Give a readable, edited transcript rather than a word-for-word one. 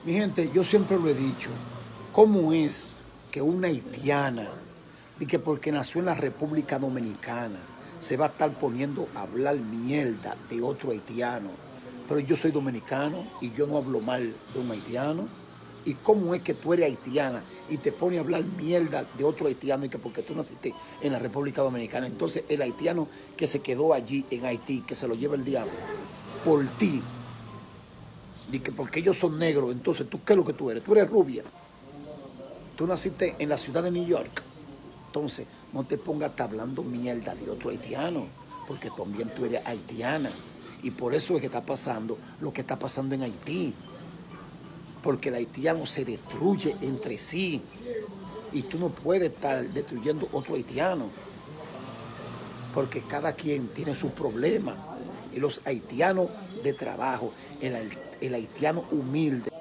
Mi gente, yo siempre lo he dicho, ¿cómo es que una haitiana, y que porque nació en la República Dominicana, se va a estar poniendo a hablar mierda de otro haitiano? Pero yo soy dominicano y yo no hablo mal de un haitiano. ¿Y cómo es que tú eres haitiana y te pones a hablar mierda de otro haitiano y que porque tú naciste en la República Dominicana? Entonces el haitiano que se quedó allí en Haití, que se lo lleva el diablo, por ti, y que porque ellos son negros, entonces tú, ¿qué es lo que tú eres? Tú eres rubia. Tú naciste en la ciudad de New York. Entonces, no te pongas a estar hablando mierda de otro haitiano, porque también tú eres haitiana. Y por eso es que está pasando lo que está pasando en Haití. Porque el haitiano se destruye entre sí. Y tú no puedes estar destruyendo otro haitiano. Porque cada quien tiene su problema. Y los haitianos de trabajo, el haitiano humilde,